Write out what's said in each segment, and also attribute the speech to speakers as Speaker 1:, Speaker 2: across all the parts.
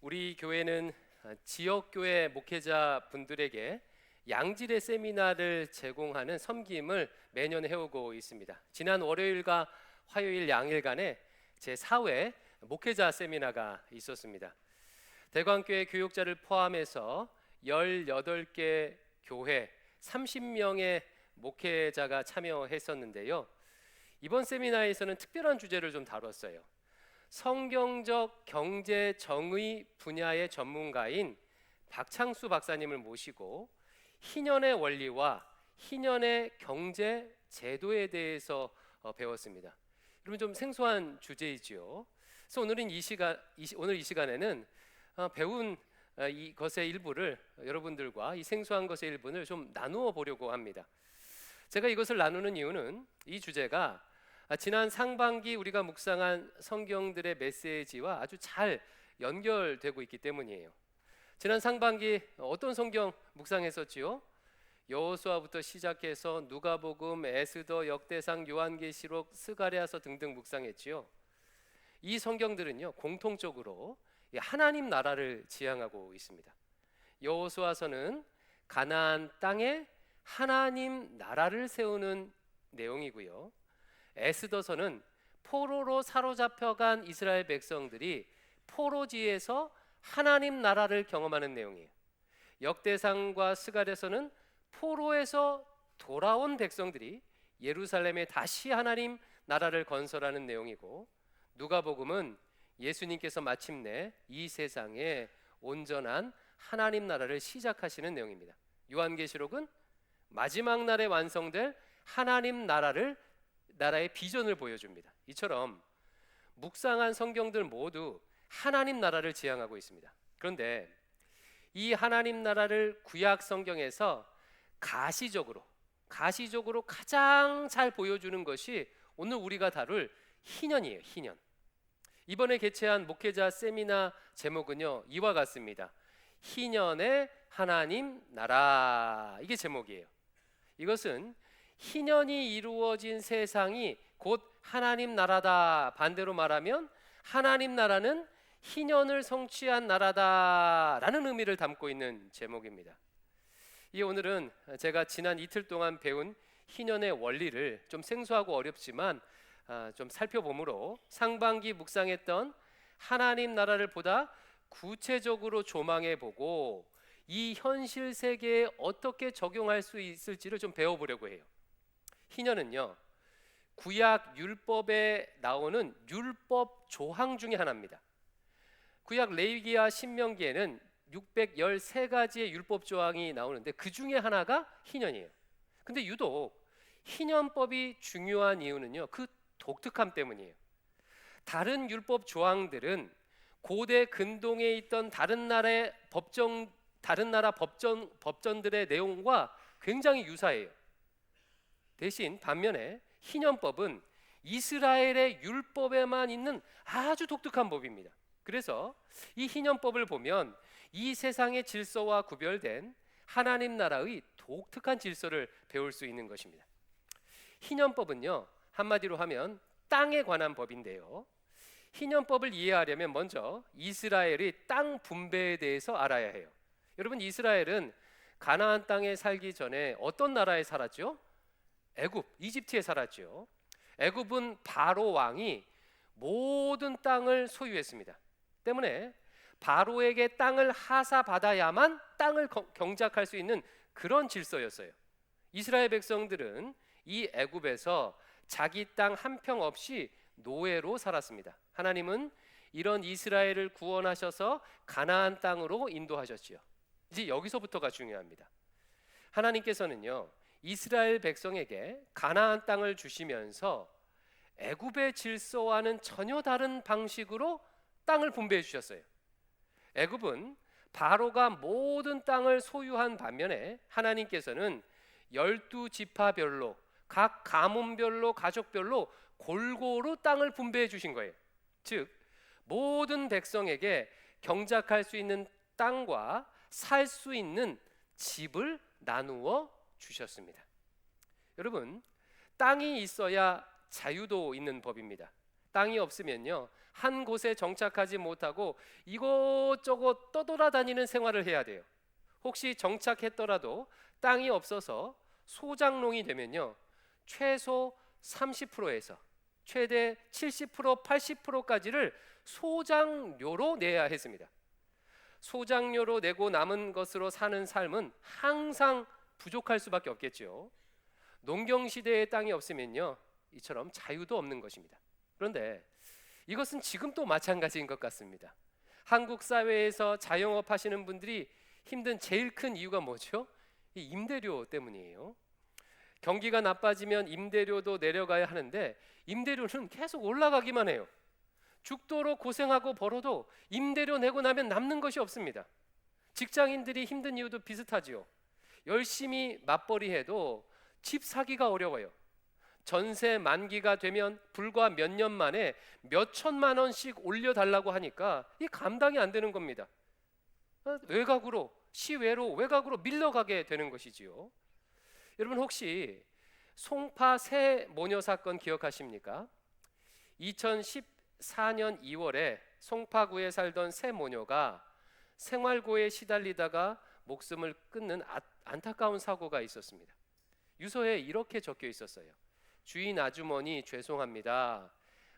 Speaker 1: 우리 교회는 지역교회 목회자 분들에게 양질의 세미나를 제공하는 섬김을 매년 해오고 있습니다. 지난 월요일과 화요일 양일간에 제4회 목회자 세미나가 있었습니다. 대광교회 교육자를 포함해서 18개 교회 30명의 목회자가 참여했었는데요. 이번 세미나에서는 특별한 주제를 좀 다뤘어요. 성경적 경제 정의 분야의 전문가인 박창수 박사님을 모시고 희년의 원리와 희년의 경제 제도에 대해서 배웠습니다. 여러분 좀 생소한 주제이지요. 그래서 오늘 이 시간에는 배운 이것의 일부를 여러분들과 이 생소한 것의 일부를 좀 나누어 보려고 합니다. 제가 이것을 나누는 이유는 이 주제가 지난 상반기 우리가 묵상한 성경들의 메시지와 아주 잘 연결되고 있기 때문이에요. 지난 상반기 어떤 성경 묵상했었지요? 여호수아부터 시작해서 누가복음, 에스더, 역대상, 요한계시록, 스가랴서 등등 묵상했지요. 이 성경들은요 공통적으로 하나님 나라를 지향하고 있습니다. 여호수아서는 가나안 땅에 하나님 나라를 세우는 내용이고요. 에스더서는 포로로 사로잡혀간 이스라엘 백성들이 포로지에서 하나님 나라를 경험하는 내용이에요. 역대상과 스가랴서는 포로에서 돌아온 백성들이 예루살렘에 다시 하나님 나라를 건설하는 내용이고, 누가복음은 예수님께서 마침내 이 세상에 온전한 하나님 나라를 시작하시는 내용입니다. 요한계시록은 마지막 날에 완성될 하나님 나라의 비전을 보여줍니다. 이처럼 묵상한 성경들 모두 하나님 나라를 지향하고 있습니다. 그런데 이 하나님 나라를 구약 성경에서 가시적으로 가장 잘 보여주는 것이 오늘 우리가 다룰 희년이에요. 희년. 이번에 개최한 목회자 세미나 제목은요 이와 같습니다. 희년의 하나님 나라. 이게 제목이에요. 이것은 희년이 이루어진 세상이 곧 하나님 나라다. 반대로 말하면 하나님 나라는 희년을 성취한 나라다라는 의미를 담고 있는 제목입니다. 오늘은 제가 지난 이틀 동안 배운 희년의 원리를 좀 생소하고 어렵지만 좀 살펴보므로 상반기 묵상했던 하나님 나라를 보다 구체적으로 조망해보고 이 현실 세계에 어떻게 적용할 수 있을지를 좀 배워보려고 해요. 희년은요 구약 율법에 나오는 율법 조항 중에 하나입니다. 구약 레위기와 신명기에는 613가지의 율법 조항이 나오는데 그 중에 하나가 희년이에요. 근데 유독 희년법이 중요한 이유는요 그 독특함 때문이에요. 다른 율법 조항들은 고대 근동에 있던 다른 나라 법전들의 내용과 굉장히 유사해요. 대신 반면에 희년법은 이스라엘의 율법에만 있는 아주 독특한 법입니다. 그래서 이 희년법을 보면 이 세상의 질서와 구별된 하나님 나라의 독특한 질서를 배울 수 있는 것입니다. 희년법은요 한마디로 하면 땅에 관한 법인데요, 희년법을 이해하려면 먼저 이스라엘의 땅 분배에 대해서 알아야 해요. 여러분, 이스라엘은 가나안 땅에 살기 전에 어떤 나라에 살았죠? 애굽, 이집트에 살았죠. 애굽은 바로 왕이 모든 땅을 소유했습니다. 때문에 바로에게 땅을 하사받아야만 땅을 경작할 수 있는 그런 질서였어요. 이스라엘 백성들은 이 애굽에서 자기 땅 한 평 없이 노예로 살았습니다. 하나님은 이런 이스라엘을 구원하셔서 가나안 땅으로 인도하셨지요. 이제 여기서부터가 중요합니다. 하나님께서는요 이스라엘 백성에게 가나안 땅을 주시면서 애굽의 질서와는 전혀 다른 방식으로 땅을 분배해 주셨어요. 애굽은 바로가 모든 땅을 소유한 반면에 하나님께서는 12지파별로 각 가문별로 가족별로 골고루 땅을 분배해 주신 거예요. 즉 모든 백성에게 경작할 수 있는 땅과 살 수 있는 집을 나누어 주셨습니다. 여러분, 땅이 있어야 자유도 있는 법입니다. 땅이 없으면요 한 곳에 정착하지 못하고 이곳저곳 떠돌아다니는 생활을 해야 돼요. 혹시 정착했더라도 땅이 없어서 소작농이 되면요, 최소 30%에서 최대 70%, 80%까지를 소작료로 내야 했습니다. 소작료로 내고 남은 것으로 사는 삶은 항상 부족할 수밖에 없겠죠. 농경 시대의 땅이 없으면요, 이처럼 자유도 없는 것입니다. 그런데 이것은 지금 또 마찬가지인 것 같습니다. 한국 사회에서 자영업 하시는 분들이 힘든 제일 큰 이유가 뭐죠? 이 임대료 때문이에요. 경기가 나빠지면 임대료도 내려가야 하는데 임대료는 계속 올라가기만 해요. 죽도록 고생하고 벌어도 임대료 내고 나면 남는 것이 없습니다. 직장인들이 힘든 이유도 비슷하지요. 열심히 맞벌이해도 집 사기가 어려워요. 전세 만기가 되면 불과 몇 년 만에 몇 천만 원씩 올려달라고 하니까 이 감당이 안 되는 겁니다. 외곽으로, 시외로, 외곽으로 밀려가게 되는 것이지요. 여러분 혹시 송파 새 모녀 사건 기억하십니까? 2014년 2월에 송파구에 살던 새 모녀가 생활고에 시달리다가 목숨을 끊는 안타까운 사고가 있었습니다. 유서에 이렇게 적혀 있었어요. 주인 아주머니 죄송합니다.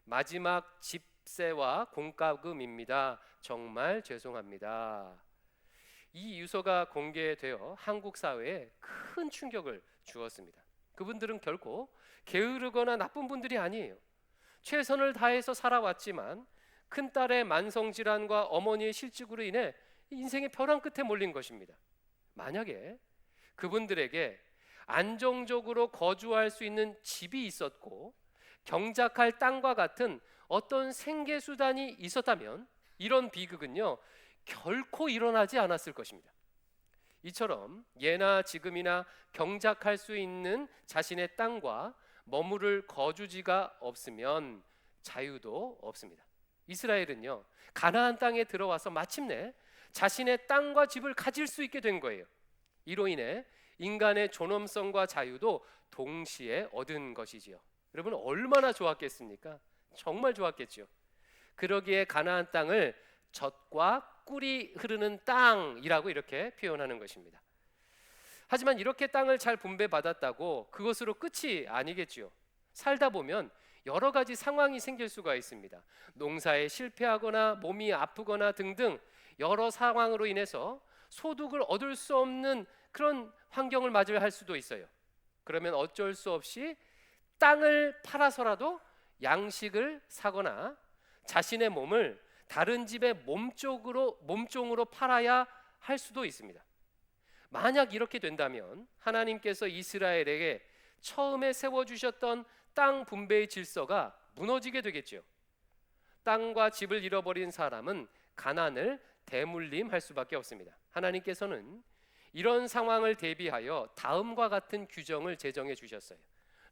Speaker 1: 마지막 집세와 공과금입니다. 정말 죄송합니다. 이 유서가 공개되어 한국 사회에 큰 충격을 주었습니다. 그분들은 결코 게으르거나 나쁜 분들이 아니에요. 최선을 다해서 살아왔지만 큰딸의 만성질환과 어머니의 실직으로 인해 인생의 벼랑 끝에 몰린 것입니다. 만약에 그분들에게 안정적으로 거주할 수 있는 집이 있었고 경작할 땅과 같은 어떤 생계수단이 있었다면 이런 비극은요, 결코 일어나지 않았을 것입니다. 이처럼 예나 지금이나 경작할 수 있는 자신의 땅과 머무를 거주지가 없으면 자유도 없습니다. 이스라엘은요, 가나안 땅에 들어와서 마침내 자신의 땅과 집을 가질 수 있게 된 거예요. 이로 인해 인간의 존엄성과 자유도 동시에 얻은 것이지요. 여러분 얼마나 좋았겠습니까? 정말 좋았겠죠. 그러기에 가나안 땅을 젖과 꿀이 흐르는 땅이라고 이렇게 표현하는 것입니다. 하지만 이렇게 땅을 잘 분배받았다고 그것으로 끝이 아니겠지요. 살다 보면 여러 가지 상황이 생길 수가 있습니다. 농사에 실패하거나 몸이 아프거나 등등 여러 상황으로 인해서 소득을 얻을 수 없는 그런 환경을 맞이할 수도 있어요. 그러면 어쩔 수 없이 땅을 팔아서라도 양식을 사거나 자신의 몸을 다른 집의 몸종으로 팔아야 할 수도 있습니다. 만약 이렇게 된다면 하나님께서 이스라엘에게 처음에 세워주셨던 땅 분배의 질서가 무너지게 되겠죠. 땅과 집을 잃어버린 사람은 가난을 대물림할 수밖에 없습니다. 하나님께서는 이런 상황을 대비하여 다음과 같은 규정을 제정해 주셨어요.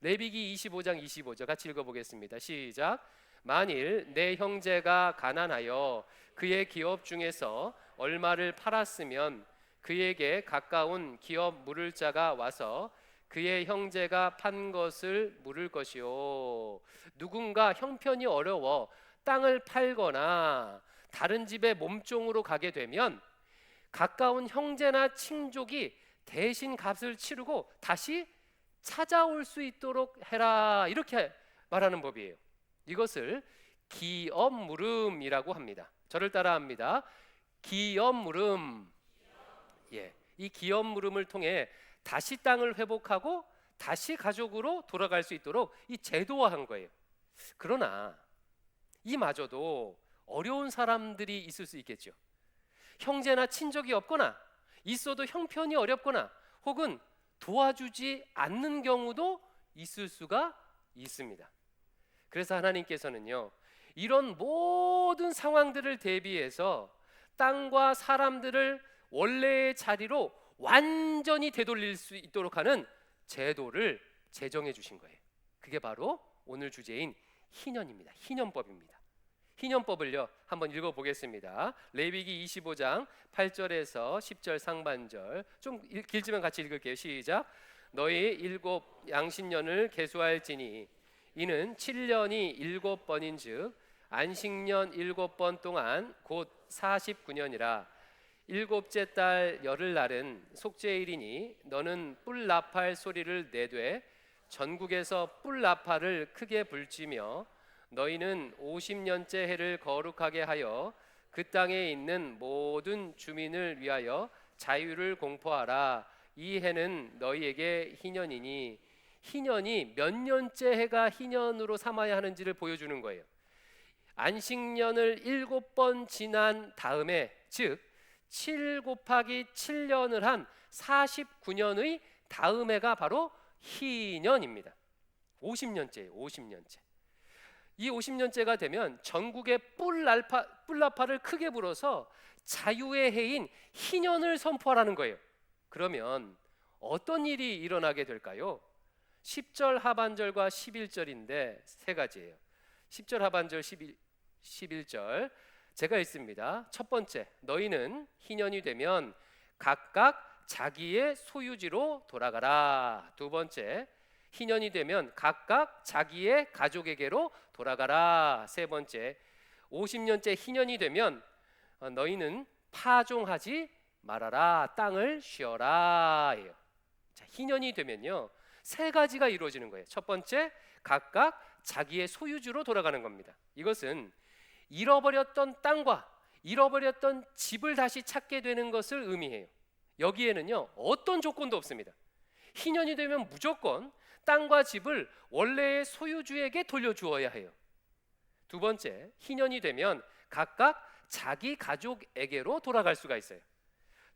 Speaker 1: 레위기 25장 25절 같이 읽어보겠습니다. 시작. 만일 내 형제가 가난하여 그의 기업 중에서 얼마를 팔았으면 그에게 가까운 기업 물을 자가 와서 그의 형제가 판 것을 물을 것이요. 누군가 형편이 어려워 땅을 팔거나 다른 집의 몸종으로 가게 되면 가까운 형제나 친족이 대신 값을 치르고 다시 찾아올 수 있도록 해라, 이렇게 말하는 법이에요. 이것을 기업물음이라고 합니다. 저를 따라합니다. 기업물음. 예, 이 기업물음을 통해 다시 땅을 회복하고 다시 가족으로 돌아갈 수 있도록 이 제도화한 거예요. 그러나 이마저도 어려운 사람들이 있을 수 있겠죠. 형제나 친족이 없거나 있어도 형편이 어렵거나 혹은 도와주지 않는 경우도 있을 수가 있습니다. 그래서 하나님께서는요, 이런 모든 상황들을 대비해서 땅과 사람들을 원래의 자리로 완전히 되돌릴 수 있도록 하는 제도를 제정해 주신 거예요. 그게 바로 오늘 주제인 희년입니다. 희년법입니다. 희년법을요 한번 읽어보겠습니다. 레위기 25장 8절에서 10절 상반절, 좀 길지만 같이 읽을게요. 시작. 너희 7 양신년을 계수할지니 이는 7년이 7번인즉 안식년 7번 동안 곧 49년이라 일곱째 달 열흘날은 속죄일이니 너는 뿔 나팔 소리를 내되 전국에서 뿔 나팔을 크게 불지며 너희는 50년째 해를 거룩하게 하여 그 땅에 있는 모든 주민을 위하여 자유를 공포하라. 이 해는 너희에게 희년이니. 희년이 몇 년째 해가 희년으로 삼아야 하는지를 보여주는 거예요. 안식년을 7번 지난 다음에, 즉 7 곱하기 7년을 한 49년의 다음 해가 바로 희년입니다. 50년째예요. 50년째. 이 50년째가 되면 전국에 뿔나팔을 크게 불어서 자유의 해인 희년을 선포하라는 거예요. 그러면 어떤 일이 일어나게 될까요? 10절 하반절과 11절인데 세 가지예요. 10절 하반절 11절 제가 읽습니다. 첫 번째, 너희는 희년이 되면 각각 자기의 소유지로 돌아가라. 두 번째, 희년이 되면 각각 자기의 가족에게로 돌아가라. 세 번째, 50년째 희년이 되면 너희는 파종하지 말아라. 땅을 쉬어라. 예요. 자, 희년이 되면요, 세 가지가 이루어지는 거예요. 첫 번째, 각각 자기의 소유주로 돌아가는 겁니다. 이것은 잃어버렸던 땅과 잃어버렸던 집을 다시 찾게 되는 것을 의미해요. 여기에는요, 어떤 조건도 없습니다. 희년이 되면 무조건 땅과 집을 원래의 소유주에게 돌려주어야 해요. 두 번째, 희년이 되면 각각 자기 가족에게로 돌아갈 수가 있어요.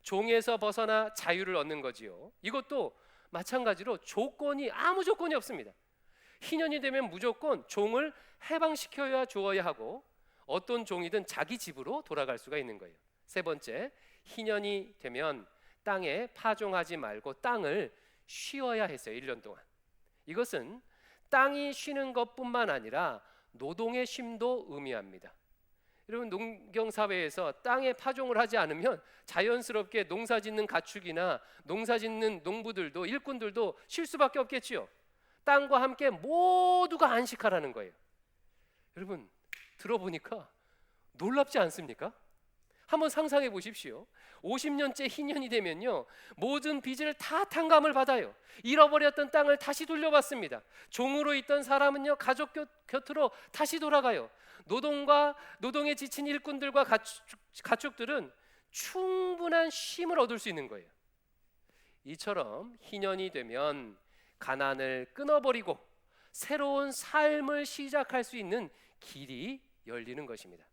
Speaker 1: 종에서 벗어나 자유를 얻는 거지요. 이것도 마찬가지로 아무 조건이 없습니다. 희년이 되면 무조건 종을 해방시켜야 주어야 하고 어떤 종이든 자기 집으로 돌아갈 수가 있는 거예요. 세 번째, 희년이 되면 땅에 파종하지 말고 땅을 쉬어야 했어요. 1년 동안. 이것은 땅이 쉬는 것뿐만 아니라 노동의 쉼도 의미합니다. 여러분, 농경사회에서 땅에 파종을 하지 않으면 자연스럽게 농사짓는 가축이나 농사짓는 농부들도 일꾼들도 쉴 수밖에 없겠지요. 땅과 함께 모두가 안식하라는 거예요. 여러분, 들어보니까 놀랍지 않습니까? 한번 상상해 보십시오. 50년째 희년이 되면요, 모든 빚을 다 탕감을 받아요. 잃어버렸던 땅을 다시 돌려받습니다. 종으로 있던 사람은요, 가족 곁으로 다시 돌아가요. 노동에 지친 일꾼들과 가축들은 충분한 쉼을 얻을 수 있는 거예요. 이처럼 희년이 되면 가난을 끊어버리고 새로운 삶을 시작할 수 있는 길이 열리는 것입니다.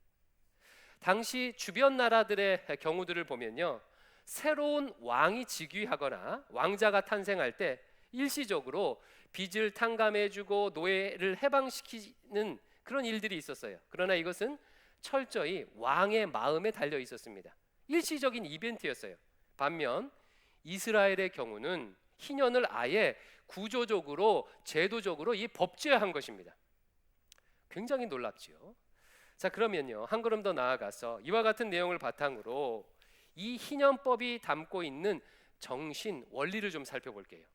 Speaker 1: 당시 주변 나라들의 경우들을 보면요, 새로운 왕이 즉위하거나 왕자가 탄생할 때 일시적으로 빚을 탕감해주고 노예를 해방시키는 그런 일들이 있었어요. 그러나 이것은 철저히 왕의 마음에 달려 있었습니다. 일시적인 이벤트였어요. 반면 이스라엘의 경우는 희년을 아예 구조적으로 제도적으로 법제화한 것입니다. 굉장히 놀랍지요. 자, 그러면요, 한 걸음 더 나아가서 이와 같은 내용을 바탕으로 이 희년법이 담고 있는 정신, 원리를 좀 살펴볼게요.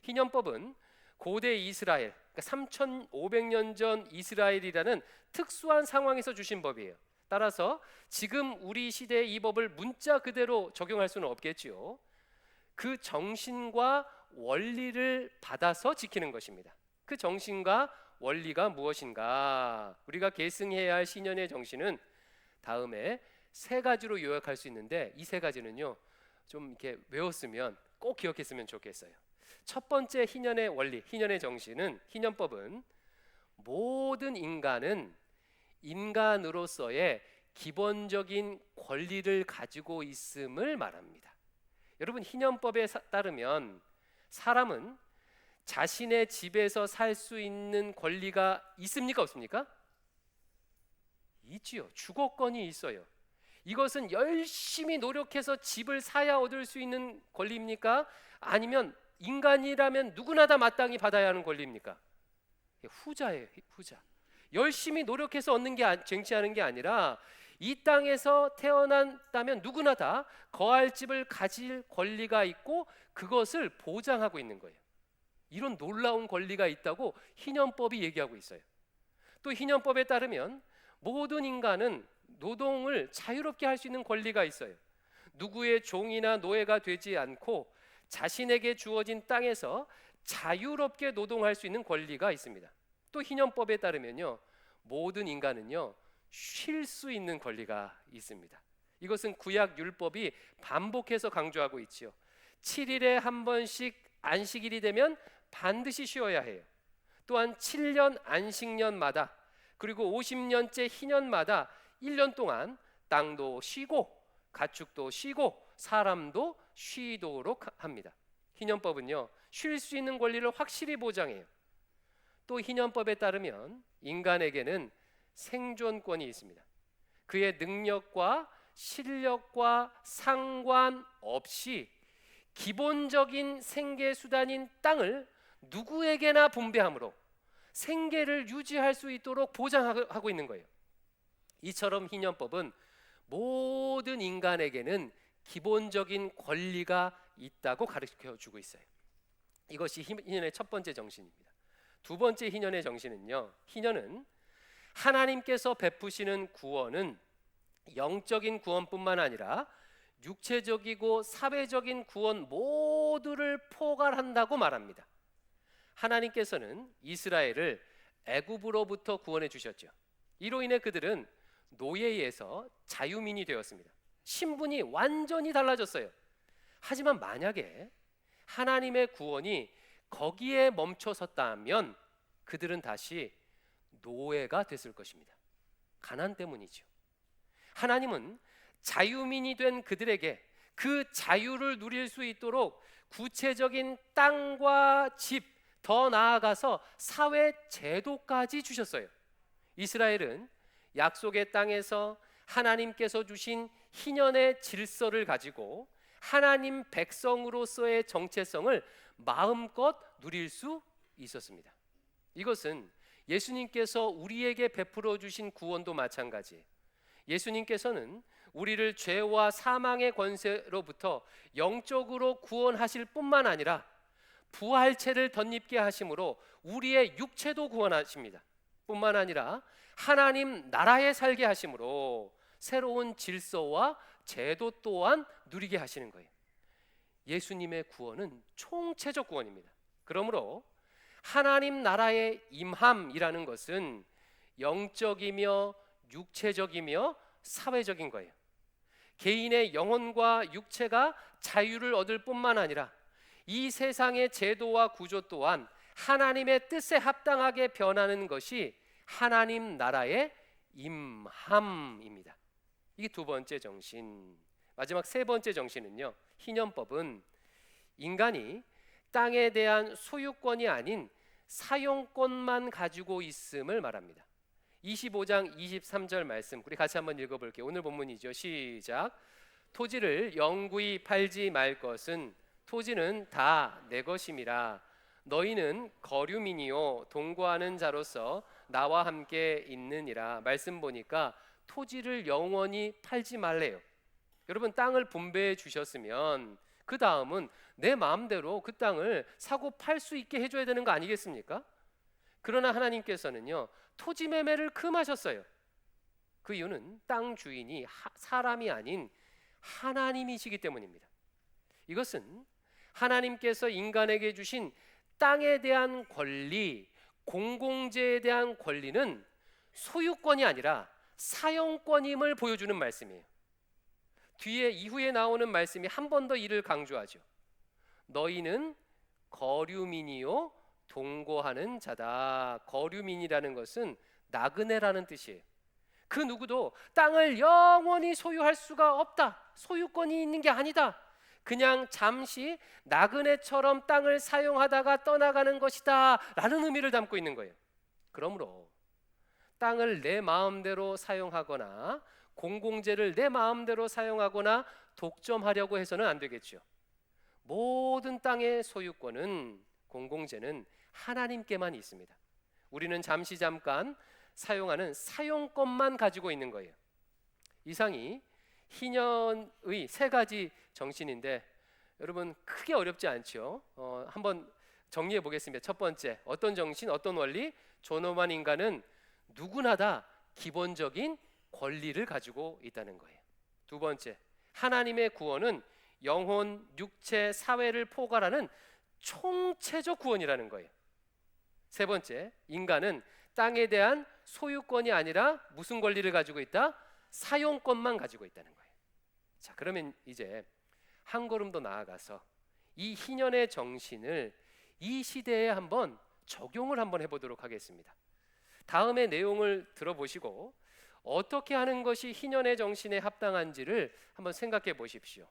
Speaker 1: 희년법은 고대 이스라엘, 그러니까 3,500년 전 이스라엘이라는 특수한 상황에서 주신 법이에요. 따라서 지금 우리 시대의 이 법을 문자 그대로 적용할 수는 없겠지요. 그 정신과 원리를 받아서 지키는 것입니다. 그 정신과 원리가 무엇인가? 우리가 계승해야 할 신년의 정신은 다음에 세 가지로 요약할 수 있는데, 이 세 가지는요, 좀 이렇게 외웠으면 꼭 기억했으면 좋겠어요. 첫 번째 희년의 원리, 희년의 정신은, 희년법은 모든 인간은 인간으로서의 기본적인 권리를 가지고 있음을 말합니다. 여러분, 희년법에 따르면 사람은 자신의 집에서 살 수 있는 권리가 있습니까, 없습니까? 있지요. 주거권이 있어요. 이것은 열심히 노력해서 집을 사야 얻을 수 있는 권리입니까? 아니면 인간이라면 누구나 다 마땅히 받아야 하는 권리입니까? 후자예요. 후자. 열심히 노력해서 얻는 게 쟁취하는 게 아니라 이 땅에서 태어난다면 누구나 다 거할 집을 가질 권리가 있고 그것을 보장하고 있는 거예요. 이런 놀라운 권리가 있다고 희년법이 얘기하고 있어요. 또 희년법에 따르면 모든 인간은 노동을 자유롭게 할 수 있는 권리가 있어요. 누구의 종이나 노예가 되지 않고 자신에게 주어진 땅에서 자유롭게 노동할 수 있는 권리가 있습니다. 또 희년법에 따르면요, 모든 인간은요 쉴 수 있는 권리가 있습니다. 이것은 구약 율법이 반복해서 강조하고 있지요. 7일에 한 번씩 안식일이 되면 반드시 쉬어야 해요. 또한 7년 안식년마다, 그리고 50년째 희년마다 1년 동안 땅도 쉬고 가축도 쉬고 사람도 쉬도록 합니다. 희년법은요 쉴 수 있는 권리를 확실히 보장해요. 또 희년법에 따르면 인간에게는 생존권이 있습니다. 그의 능력과 실력과 상관없이 기본적인 생계 수단인 땅을 누구에게나 분배함으로 생계를 유지할 수 있도록 보장하고 있는 거예요. 이처럼 희년법은 모든 인간에게는 기본적인 권리가 있다고 가르쳐 주고 있어요. 이것이 희년의 첫 번째 정신입니다. 두 번째 희년의 정신은요, 희년은 하나님께서 베푸시는 구원은 영적인 구원뿐만 아니라 육체적이고 사회적인 구원 모두를 포괄한다고 말합니다. 하나님께서는 이스라엘을 애굽으로부터 구원해 주셨죠. 이로 인해 그들은 노예에서 자유민이 되었습니다. 신분이 완전히 달라졌어요. 하지만 만약에 하나님의 구원이 거기에 멈춰섰다면 그들은 다시 노예가 됐을 것입니다. 가난 때문이죠. 하나님은 자유민이 된 그들에게 그 자유를 누릴 수 있도록 구체적인 땅과 집, 더 나아가서 사회 제도까지 주셨어요. 이스라엘은 약속의 땅에서 하나님께서 주신 희년의 질서를 가지고 하나님 백성으로서의 정체성을 마음껏 누릴 수 있었습니다. 이것은 예수님께서 우리에게 베풀어 주신 구원도 마찬가지예요. 예수님께서는 우리를 죄와 사망의 권세로부터 영적으로 구원하실 뿐만 아니라 부활체를 덧입게 하심으로 우리의 육체도 구원하십니다. 뿐만 아니라 하나님 나라에 살게 하심으로 새로운 질서와 제도 또한 누리게 하시는 거예요. 예수님의 구원은 총체적 구원입니다. 그러므로 하나님 나라의 임함이라는 것은 영적이며 육체적이며 사회적인 거예요. 개인의 영혼과 육체가 자유를 얻을 뿐만 아니라 이 세상의 제도와 구조 또한 하나님의 뜻에 합당하게 변하는 것이 하나님 나라의 임함입니다. 이게 두 번째 정신. 마지막 세 번째 정신은요, 희년법은 인간이 땅에 대한 소유권이 아닌 사용권만 가지고 있음을 말합니다. 25장 23절 말씀 우리 같이 한번 읽어볼게요. 오늘 본문이죠. 시작. 토지를 영구히 팔지 말 것은 토지는 다 내 것임이라. 너희는 거류민이요 동거하는 자로서 나와 함께 있느니라. 말씀 보니까 토지를 영원히 팔지 말래요. 여러분, 땅을 분배해 주셨으면 그 다음은 내 마음대로 그 땅을 사고 팔 수 있게 해줘야 되는 거 아니겠습니까? 그러나 하나님께서는요 토지 매매를 금하셨어요. 그 이유는 땅 주인이 사람이 아닌 하나님이시기 때문입니다. 이것은 하나님께서 인간에게 주신 땅에 대한 권리, 공공재에 대한 권리는 소유권이 아니라 사용권임을 보여주는 말씀이에요. 뒤에 이후에 나오는 말씀이 한 번 더 이를 강조하죠. 너희는 거류민이요 동거하는 자다. 거류민이라는 것은 나그네라는 뜻이에요. 그 누구도 땅을 영원히 소유할 수가 없다. 소유권이 있는 게 아니다. 그냥 잠시 나그네처럼 땅을 사용하다가 떠나가는 것이다 라는 의미를 담고 있는 거예요. 그러므로 땅을 내 마음대로 사용하거나 공공재를 내 마음대로 사용하거나 독점하려고 해서는 안 되겠죠. 모든 땅의 소유권은, 공공재는 하나님께만 있습니다. 우리는 잠깐 사용하는 사용권만 가지고 있는 거예요. 이상이 희년의 세 가지 정신인데 여러분 크게 어렵지 않죠? 한번 정리해 보겠습니다. 첫 번째, 어떤 정신, 어떤 원리? 존엄한 인간은 누구나 다 기본적인 권리를 가지고 있다는 거예요. 두 번째, 하나님의 구원은 영혼, 육체, 사회를 포괄하는 총체적 구원이라는 거예요. 세 번째, 인간은 땅에 대한 소유권이 아니라 무슨 권리를 가지고 있다? 사용권만 가지고 있다는 거예요. 자, 그러면 이제 한 걸음 더 나아가서 이 희년의 정신을 이 시대에 한번 적용을 한번 해보도록 하겠습니다. 다음의 내용을 들어보시고 어떻게 하는 것이 희년의 정신에 합당한지를 한번 생각해 보십시오.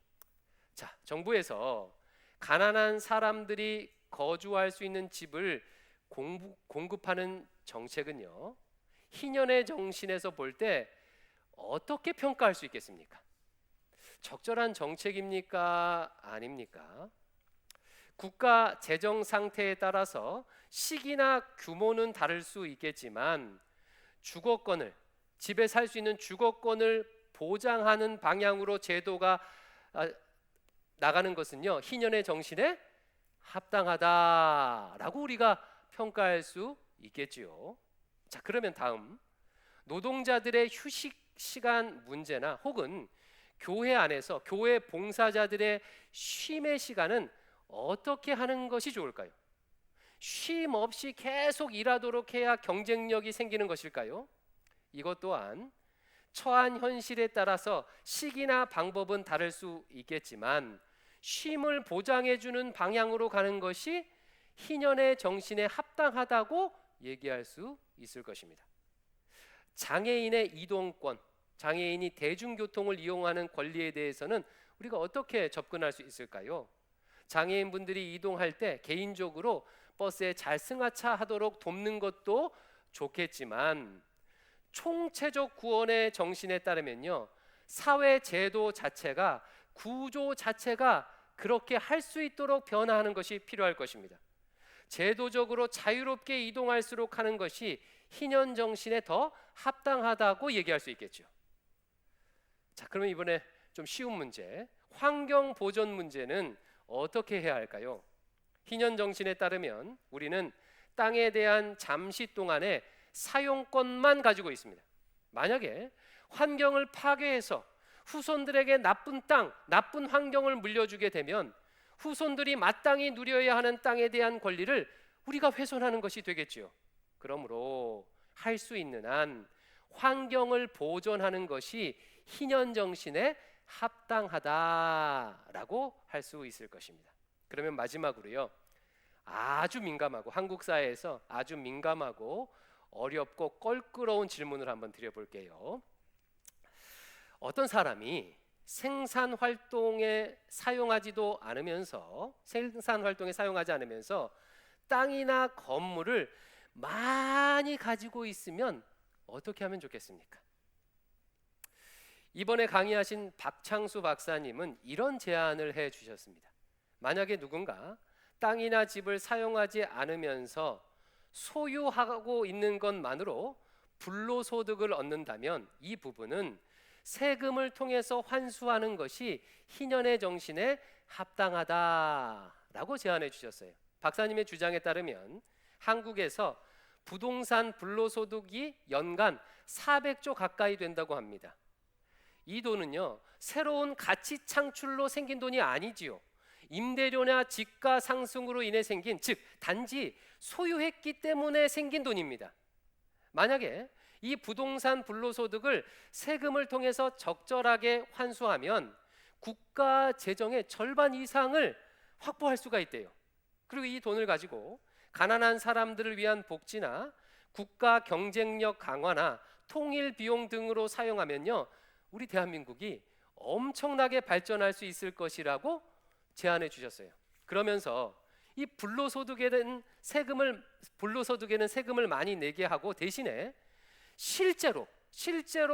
Speaker 1: 자, 정부에서 가난한 사람들이 거주할 수 있는 집을 공급하는 정책은요, 희년의 정신에서 볼 때 어떻게 평가할 수 있겠습니까? 적절한 정책입니까? 아닙니까? 국가 재정 상태에 따라서 시기나 규모는 다를 수 있겠지만 주거권을, 집에 살 수 있는 주거권을 보장하는 방향으로 제도가 나가는 것은요, 희년의 정신에 합당하다라고 우리가 평가할 수 있겠지요. 자, 그러면 다음, 노동자들의 휴식 시간 문제나 혹은 교회 안에서 교회 봉사자들의 쉼의 시간은 어떻게 하는 것이 좋을까요? 쉼 없이 계속 일하도록 해야 경쟁력이 생기는 것일까요? 이것 또한 처한 현실에 따라서 시기나 방법은 다를 수 있겠지만 쉼을 보장해 주는 방향으로 가는 것이 희년의 정신에 합당하다고 얘기할 수 있을 것입니다. 장애인의 이동권, 장애인이 대중교통을 이용하는 권리에 대해서는 우리가 어떻게 접근할 수 있을까요? 장애인분들이 이동할 때 개인적으로 버스에 잘 승하차하도록 돕는 것도 좋겠지만 총체적 구원의 정신에 따르면요, 사회 제도 자체가, 구조 자체가 그렇게 할 수 있도록 변화하는 것이 필요할 것입니다. 제도적으로 자유롭게 이동할수록 하는 것이 희년 정신에 더 합당하다고 얘기할 수 있겠죠. 자, 그러면 이번에 좀 쉬운 문제, 환경 보존 문제는 어떻게 해야 할까요? 희년 정신에 따르면 우리는 땅에 대한 잠시 동안의 사용권만 가지고 있습니다. 만약에 환경을 파괴해서 후손들에게 나쁜 땅, 나쁜 환경을 물려주게 되면 후손들이 마땅히 누려야 하는 땅에 대한 권리를 우리가 훼손하는 것이 되겠지요. 그러므로 할 수 있는 한 환경을 보존하는 것이 희년 정신에 합당하다라고 할 수 있을 것입니다. 그러면 마지막으로요, 아주 민감하고 한국 사회에서 아주 민감하고 어렵고 껄끄러운 질문을 한번 드려볼게요. 어떤 사람이 생산 활동에 사용하지 않으면서 땅이나 건물을 많이 가지고 있으면 어떻게 하면 좋겠습니까? 이번에 강의하신 박창수 박사님은 이런 제안을 해 주셨습니다. 만약에 누군가 땅이나 집을 사용하지 않으면서 소유하고 있는 것만으로 불로소득을 얻는다면 이 부분은 세금을 통해서 환수하는 것이 희년의 정신에 합당하다라고 제안해 주셨어요. 박사님의 주장에 따르면 한국에서 부동산 불로소득이 연간 400조 가까이 된다고 합니다. 이 돈은요, 새로운 가치 창출로 생긴 돈이 아니지요. 임대료나 집가 상승으로 인해 생긴, 즉 단지 소유했기 때문에 생긴 돈입니다. 만약에 이 부동산 불로소득을 세금을 통해서 적절하게 환수하면 국가 재정의 절반 이상을 확보할 수가 있대요. 그리고 이 돈을 가지고 가난한 사람들을 위한 복지나 국가 경쟁력 강화나 통일 비용 등으로 사용하면요, 우리 대한민국이 엄청나게 발전할 수 있을 것이라고 제안해 주셨어요. 그러면서 이 불로소득에는 세금을 많이 내게 하고 대신에 실제로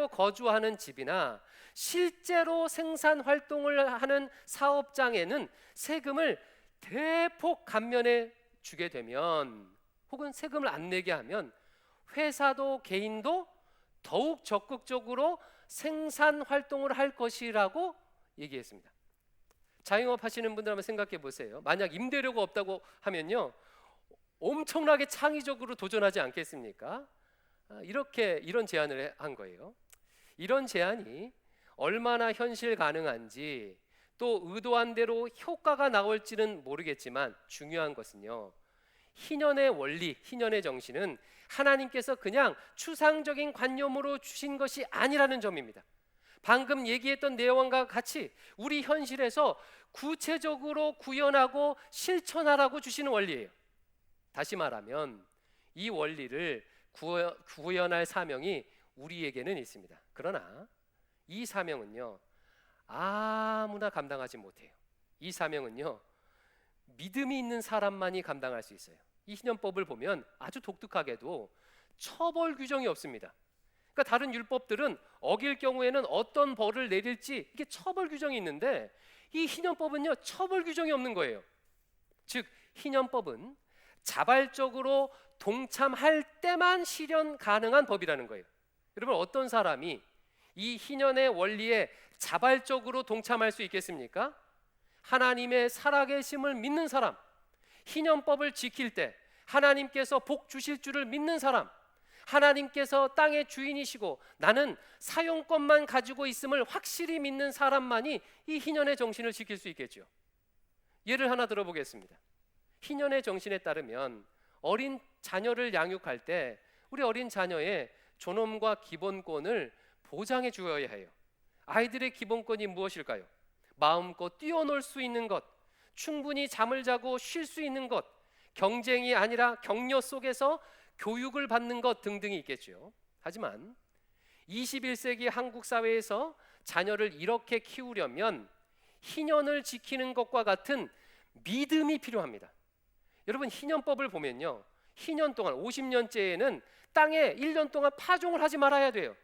Speaker 1: 거주하는 집이나 실제로 생산 활동을 하는 사업장에는 세금을 대폭 감면해 주게 되면, 혹은 세금을 안 내게 하면 회사도 개인도 더욱 적극적으로 생산 활동을 할 것이라고 얘기했습니다. 자영업 하시는 분들 한번 생각해 보세요. 만약 임대료가 없다고 하면요, 엄청나게 창의적으로 도전하지 않겠습니까? 이런 제안을 한 거예요. 이런 제안이 얼마나 현실 가능한지 또 의도한 대로 효과가 나올지는 모르겠지만 중요한 것은요, 희년의 원리, 희년의 정신은 하나님께서 그냥 추상적인 관념으로 주신 것이 아니라는 점입니다. 방금 얘기했던 내용과 같이 우리 현실에서 구체적으로 구현하고 실천하라고 주시는 원리예요. 다시 말하면 이 원리를 구현할 사명이 우리에게는 있습니다. 그러나 이 사명은요, 아무나 감당하지 못해요. 이 사명은요, 믿음이 있는 사람만이 감당할 수 있어요. 이 희년법을 보면 아주 독특하게도 처벌 규정이 없습니다. 그러니까 다른 율법들은 어길 경우에는 어떤 벌을 내릴지 이게 처벌 규정이 있는데 이 희년법은요, 처벌 규정이 없는 거예요. 즉 희년법은 자발적으로 동참할 때만 실현 가능한 법이라는 거예요. 여러분, 어떤 사람이 이 희년의 원리에 자발적으로 동참할 수 있겠습니까? 하나님의 살아계심을 믿는 사람, 희년법을 지킬 때 하나님께서 복 주실 줄을 믿는 사람, 하나님께서 땅의 주인이시고 나는 사용권만 가지고 있음을 확실히 믿는 사람만이 이 희년의 정신을 지킬 수 있겠죠. 예를 하나 들어보겠습니다. 희년의 정신에 따르면 어린 자녀를 양육할 때 우리 어린 자녀의 존엄과 기본권을 보장해 주어야 해요. 아이들의 기본권이 무엇일까요? 마음껏 뛰어놀 수 있는 것, 충분히 잠을 자고 쉴 수 있는 것, 경쟁이 아니라 격려 속에서 교육을 받는 것 등등이 있겠죠. 하지만 21세기 한국 사회에서 자녀를 이렇게 키우려면 희년을 지키는 것과 같은 믿음이 필요합니다. 여러분, 희년법을 보면요, 희년 동안 50년째에는 땅에 1년 동안 파종을 하지 말아야 돼요.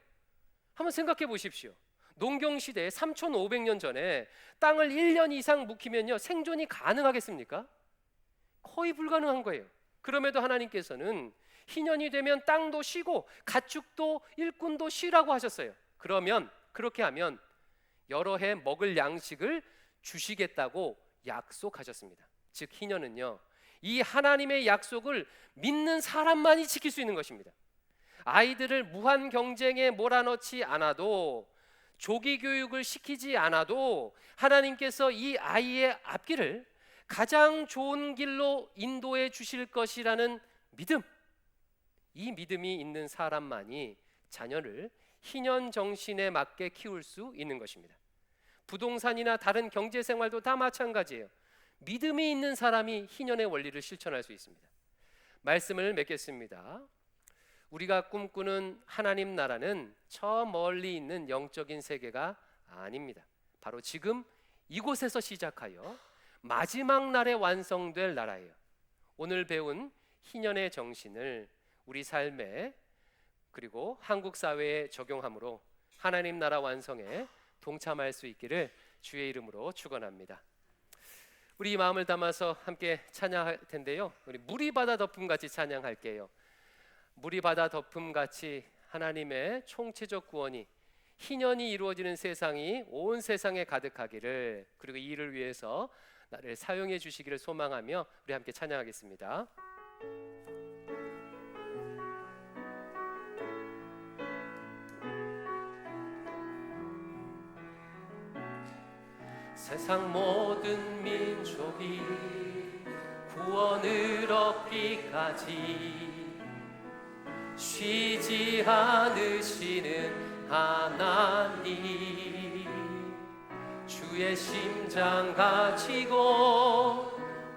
Speaker 1: 한번 생각해 보십시오. 농경시대에 3500년 전에 땅을 1년 이상 묵히면요, 생존이 가능하겠습니까? 거의 불가능한 거예요. 그럼에도 하나님께서는 희년이 되면 땅도 쉬고 가축도 일꾼도 쉬라고 하셨어요. 그러면 그렇게 하면 여러 해 먹을 양식을 주시겠다고 약속하셨습니다. 즉 희년은요, 이 하나님의 약속을 믿는 사람만이 지킬 수 있는 것입니다. 아이들을 무한 경쟁에 몰아넣지 않아도, 조기 교육을 시키지 않아도 하나님께서 이 아이의 앞길을 가장 좋은 길로 인도해 주실 것이라는 믿음, 이 믿음이 있는 사람만이 자녀를 희년 정신에 맞게 키울 수 있는 것입니다. 부동산이나 다른 경제 생활도 다 마찬가지예요. 믿음이 있는 사람이 희년의 원리를 실천할 수 있습니다. 말씀을 맺겠습니다. 우리가 꿈꾸는 하나님 나라는 저 멀리 있는 영적인 세계가 아닙니다. 바로 지금 이곳에서 시작하여 마지막 날에 완성될 나라예요. 오늘 배운 희년의 정신을 우리 삶에 그리고 한국 사회에 적용함으로 하나님 나라 완성에 동참할 수 있기를 주의 이름으로 축원합니다. 우리 마음을 담아서 함께 찬양할 텐데요, 우리 물이 바다 덮음 같이 찬양할게요. 물이 바다 덮음 같이 하나님의 총체적 구원이, 희년이 이루어지는 세상이 온 세상에 가득하기를, 그리고 이 일을 위해서 나를 사용해 주시기를 소망하며 우리 함께 찬양하겠습니다. 세상 모든 민족이 구원을 얻기까지 쉬지 않으시는 하나님, 주의 심장 가지고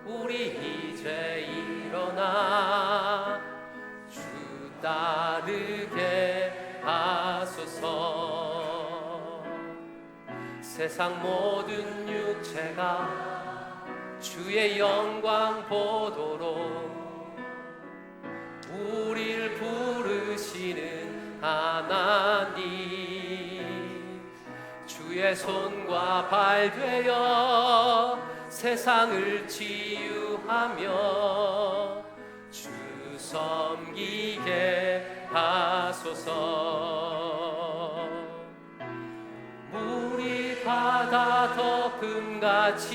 Speaker 1: 우리 이제 일어나 주 따르게 하소서. 세상 모든 육체가 주의 영광 보도록 우리를 부르시는 하나님, 주의 손과 발 되어 세상을 치유하며 주 섬기게 하소서. 물이 바다 덮음같이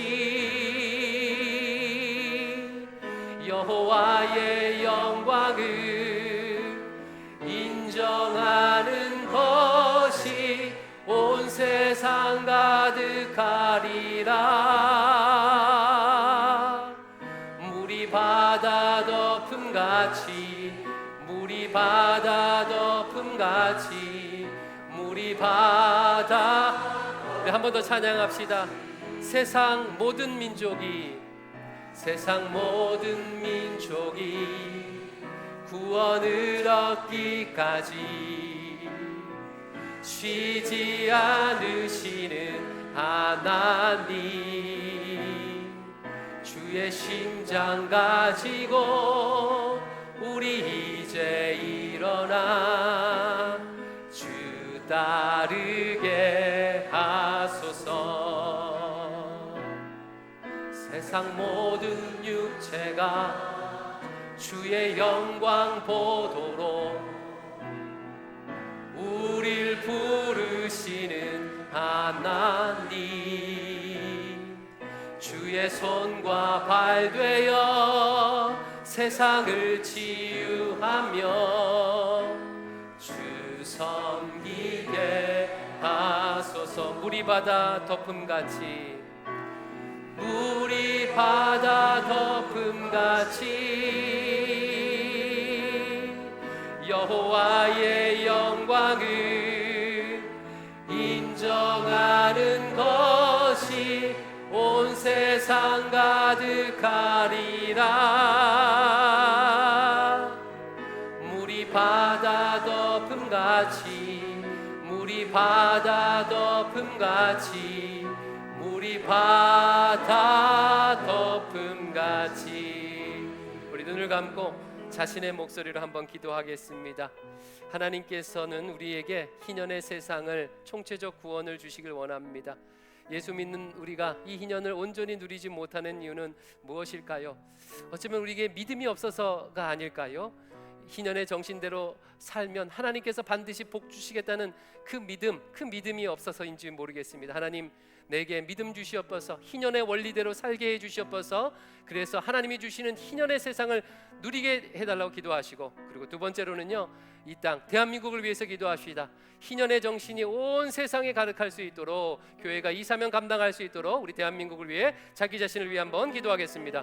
Speaker 1: 여호와의 영광을 인정하는 것이 온 세상 가득하리라. 물이 바다 덮음같이, 물이 바다 덮음같이, 물이 바다. 네, 한 번 더 찬양합시다. 세상 모든 민족이, 세상 모든 민족이 구원을 얻기까지 쉬지 않으시는 하나님, 주의 심장 가지고 우리 이제 일어나 주 따르게 하소서. 세상 모든 육체가 주의 영광 보도록 우릴 부르시는 하나님, 주의 손과 발 되어 세상을 치유하며 주 섬기게 하소서. 물이 바다 덮음같이, 물이 바다 덮음같이 여호와의 영광을 인정하는 것이 온 세상 가득하리라. 물이 바다 덮음같이, 물이 바다 덮음같이, 물이 바다 덮음같이. 우리 눈을 감고 자신의 목소리로 한번 기도하겠습니다. 하나님께서는 우리에게 희년의 세상을 총체적 구원을 주시길 원합니다. 예수 믿는 우리가 이 희년을 온전히 누리지 못하는 이유는 무엇일까요? 어쩌면 우리에게 믿음이 없어서가 아닐까요? 희년의 정신대로 살면 하나님께서 반드시 복 주시겠다는 그 믿음이 없어서인지 모르겠습니다. 하나님, 내게 믿음 주시옵소서. 희년의 원리대로 살게 해주시옵소서. 그래서 하나님이 주시는 희년의 세상을 누리게 해달라고 기도하시고, 그리고 두 번째로는요, 이 땅 대한민국을 위해서 기도합시다. 희년의 정신이 온 세상에 가득할 수 있도록, 교회가 이 사명 감당할 수 있도록 우리 대한민국을 위해, 자기 자신을 위해 한번 기도하겠습니다.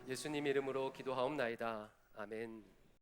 Speaker 1: 예수님 이름으로 기도하옵나이다. 아멘.